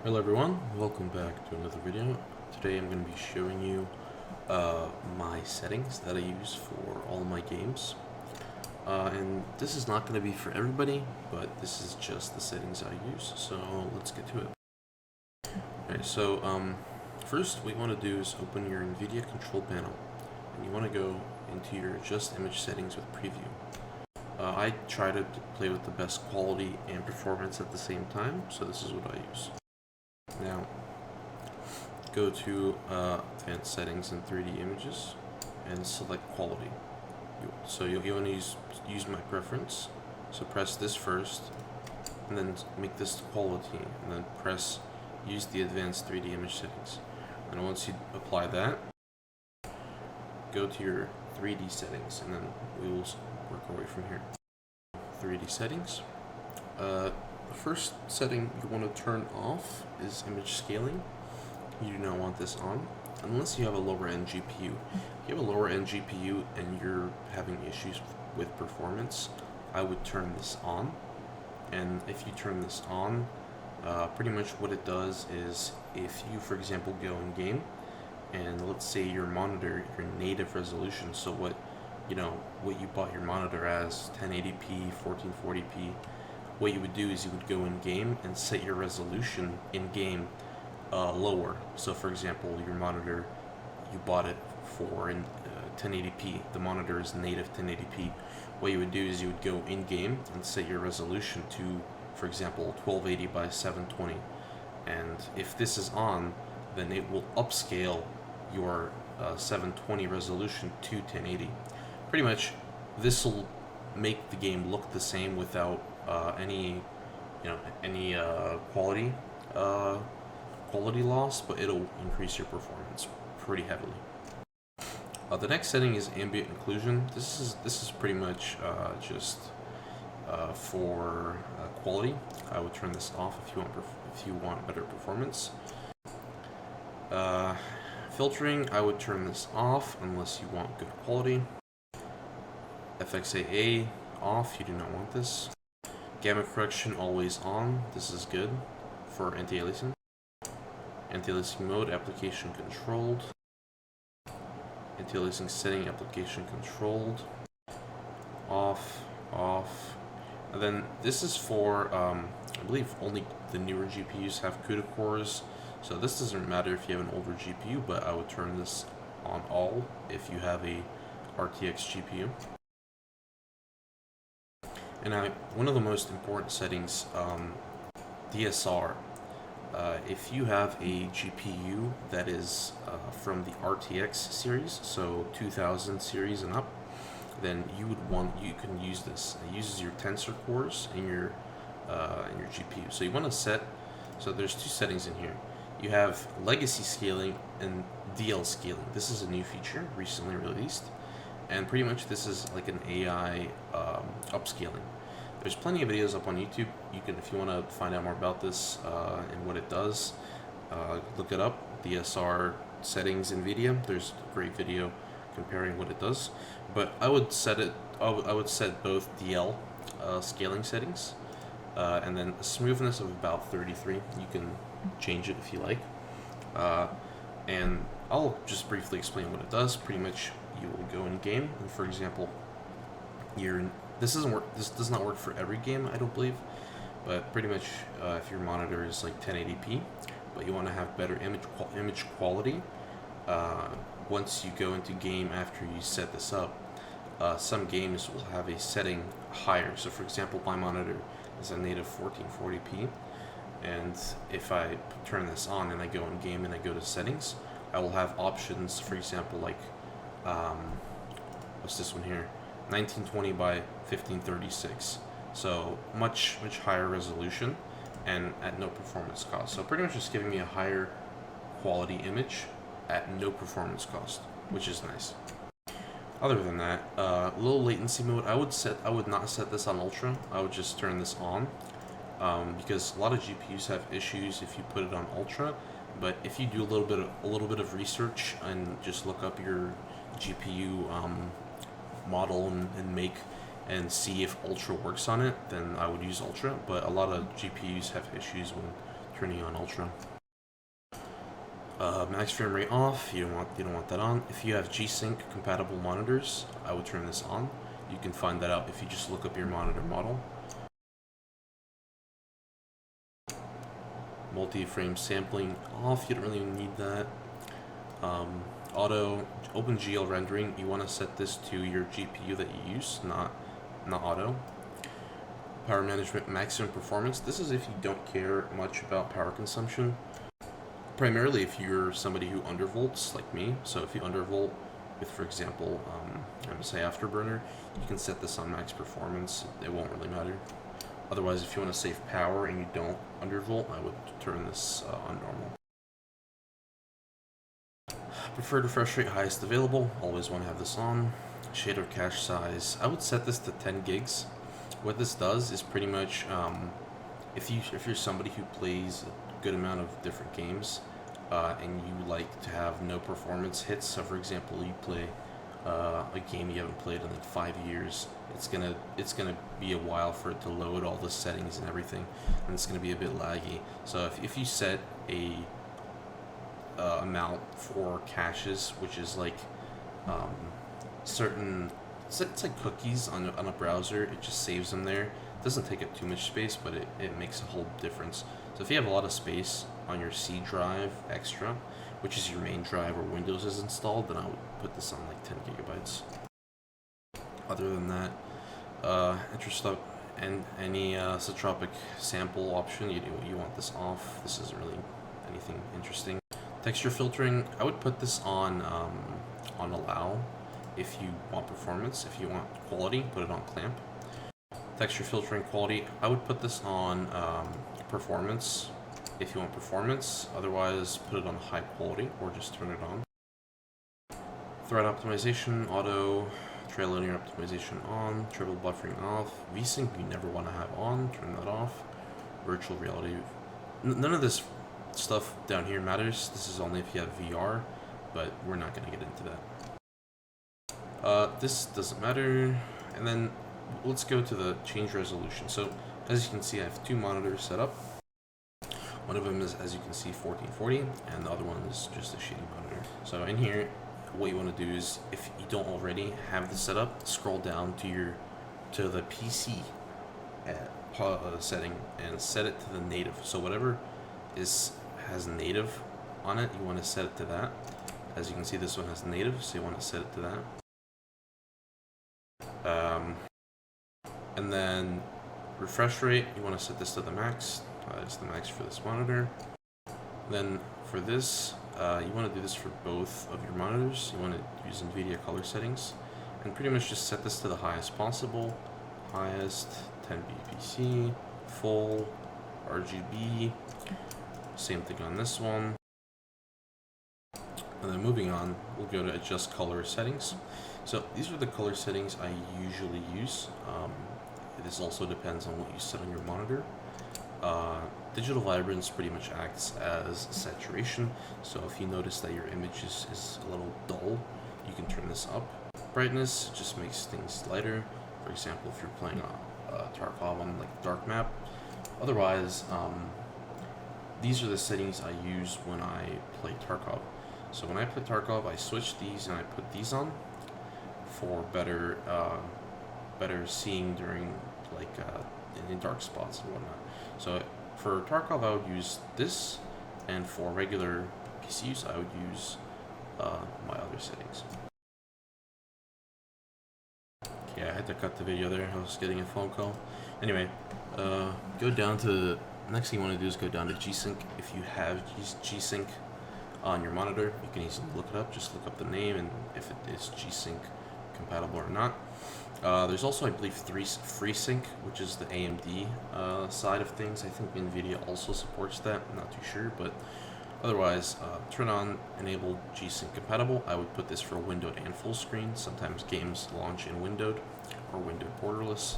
Hello everyone, welcome back to another video. Today I'm going to be showing you my settings that I use for all my games. And this is not going to be for everybody, but this is just the settings I use, so let's get to it. Okay, so first what you want to do is open your Nvidia control panel, and you want to go into your adjust image settings with preview. I try to play with the best quality and performance at the same time, so this is what I use. Now, go to advanced settings and 3D images and select quality. So you want to use my preference. So press this first and then make this quality and then use the advanced 3D image settings. And once you apply that, go to your 3D settings and then we will work our way from here. 3D settings. The first setting you want to turn off is image scaling. You do not want this on unless you have a lower end GPU. If you have a lower end GPU and you're having issues with performance, I would turn this on. And if you turn this on, pretty much what it does is if you, for example, go in game and let's say your monitor, your native resolution, so what you bought your monitor as 1080p, 1440p, what you would do is you would go in game and set your resolution in game lower. So for example, your monitor, you bought it for 1080p. The monitor is native 1080p. What you would do is you would go in game and set your resolution to, for example, 1280 by 720. And if this is on, then it will upscale your 720 resolution to 1080. Pretty much, this will make the game look the same without any quality loss, but it'll increase your performance pretty heavily. The next setting is ambient occlusion. This is pretty much just for quality. I would turn this off if you want better performance. Filtering, I would turn this off unless you want good quality. FXAA off, you do not want this. Gamma correction always on, this is good for anti-aliasing. Anti-aliasing mode, application controlled. Anti-aliasing setting, application controlled. Off. And then this is for, I believe only the newer GPUs have CUDA cores, so this doesn't matter if you have an older GPU, but I would turn this on all if you have a RTX GPU. And one of the most important settings, DSR. If you have a GPU that is from the RTX series, so 2000 series and up, then you can use this. It uses your tensor cores in your GPU. So you want to set. So there's two settings in here. You have legacy scaling and DL scaling. This is a new feature recently released. And pretty much this is like an AI upscaling. There's plenty of videos up on YouTube. You can, if you want to find out more about this and what it does, look it up. DSR settings Nvidia. There's a great video comparing what it does. But I would set it. I would set both DL scaling settings, and then a smoothness of about 33. You can change it if you like. And I'll just briefly explain what it does. Pretty much, you will go in game, and for example, this does not work for every game, I don't believe, but pretty much if your monitor is like 1080p, but you want to have better image quality, once you go into game after you set this up, some games will have a setting higher. So for example, my monitor is a native 1440p, and if I turn this on and I go in game and I go to settings, I will have options, for example, like what's this one here, 1920 by 1536, so much higher resolution and at no performance cost. So pretty much just giving me a higher quality image at no performance cost, which is nice. Other than that, low latency mode, I would not set this on ultra. I would just turn this on, because a lot of GPUs have issues if you put it on ultra. But if you do a little bit of research and just look up your GPU model and make and see if Ultra works on it, then I would use Ultra. But a lot of GPUs have issues when turning on ultra. Max frame rate off. You don't want that on. If you have G-Sync compatible monitors, I would turn this on. You can find that out if you just look up your monitor model. Multi-frame sampling off. You don't really need that. Auto OpenGL rendering. You want to set this to your GPU that you use, not auto. Power management, maximum performance. This is if you don't care much about power consumption. Primarily if you're somebody who undervolts like me. So if you undervolt with, for example, MSI Afterburner, you can set this on max performance. It won't really matter. Otherwise, if you want to save power and you don't undervolt, I would turn this on normal. Preferred refresh rate, highest available. Always want to have this on. Shader cache size, I would set this to 10 gigs. What this does is pretty much, if you're somebody who plays a good amount of different games, and you like to have no performance hits, so for example, you play a game you haven't played in like 5 years, it's gonna be a while for it to load all the settings and everything, and it's gonna be a bit laggy. So if you set a amount for caches, which is like certain, it's like cookies on a browser, it just saves them there. It doesn't take up too much space, but it makes a whole difference. So if you have a lot of space on your C drive extra, which is your main drive where Windows is installed, then I would put this on like 10 gigabytes. Other than that, and any Satropic sample option, you want this off. This isn't really anything interesting. Texture filtering, I would put this on allow if you want performance. If you want quality, put it on clamp. Texture filtering quality, I would put this on performance if you want performance. Otherwise, put it on high quality or just turn it on. Thread optimization, auto, trail linear optimization on, triple buffering off. VSync you never want to have on, turn that off. Virtual reality, none of this stuff down here matters. This is only if you have VR, but we're not going to get into that. This doesn't matter. And then let's go to the change resolution. So as you can see, I have two monitors set up. One of them is, as you can see, 1440, and the other one is just a shitty monitor. So in here, what you want to do is, if you don't already have this set up, scroll down to the PC setting and set it to the native. So whatever has native on it, you want to set it to that. As you can see, this one has native, so you want to set it to that. And then refresh rate, you want to set this to the max. It's the max for this monitor. Then for this, you want to do this for both of your monitors. You want to use Nvidia color settings and pretty much just set this to the highest possible. Highest, 10 bpc, full, RGB. Same thing on this one. And then moving on, we'll go to adjust color settings. So these are the color settings I usually use. This also depends on what you set on your monitor. Digital vibrance pretty much acts as saturation. So if you notice that your image is a little dull, you can turn this up. Brightness just makes things lighter. For example, if you're playing Tarkov on like dark map. Otherwise, these are the settings I use when I play Tarkov. So when I play Tarkov, I switch these and I put these on for better seeing during like in dark spots and whatnot. So for Tarkov, I would use this, and for regular PCs, I would use my other settings. Okay, I had to cut the video there. I was getting a phone call. Anyway, go down to next thing you want to do is go down to G-Sync. If you have G-Sync on your monitor, you can easily look it up. Just look up the name and if it is G-Sync compatible or not. There's also, I believe, FreeSync, which is the AMD side of things. I think Nvidia also supports that. I'm not too sure, but otherwise, turn on enable G-Sync compatible. I would put this for windowed and full screen. Sometimes games launch in windowed or windowed borderless.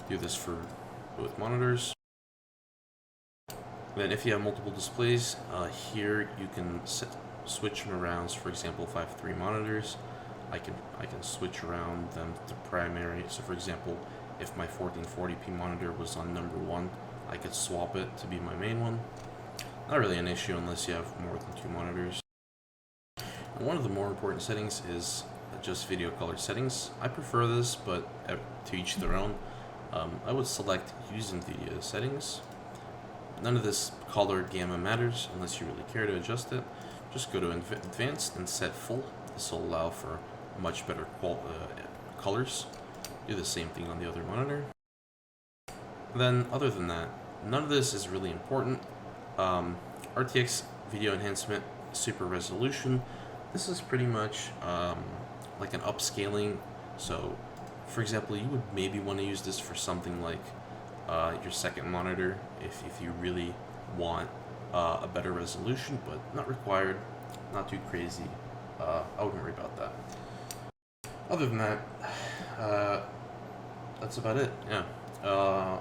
Do this for both monitors. Then if you have multiple displays, here you can switch them around. So for example, if I have 3 monitors, I can switch around them to primary. So for example, if my 1440p monitor was on number 1, I could swap it to be my main one. Not really an issue unless you have more than 2 monitors. And one of the more important settings is just video color settings. I prefer this, but to each their own. I would select use Nvidia settings. None of this color gamma matters unless you really care to adjust it. Just go to advanced and set full. This will allow for much better colors. Do the same thing on the other monitor. Then other than that, none of this is really important. RTX video enhancement, super resolution. This is pretty much like an upscaling. So for example, you would maybe want to use this for something like your second monitor if you really want a better resolution, but not required, not too crazy. I wouldn't worry about that. Other than that, that's about it. Yeah.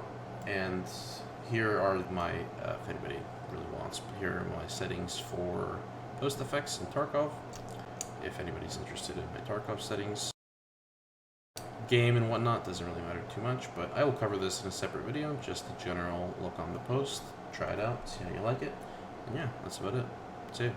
And here are my, if anybody really wants, here are my settings for post effects and Tarkov. If anybody's interested in my Tarkov settings. Game and whatnot doesn't really matter too much, but I will cover this in a separate video, just a general look on the post, try it out, see how you like it, and yeah, that's about it. See ya.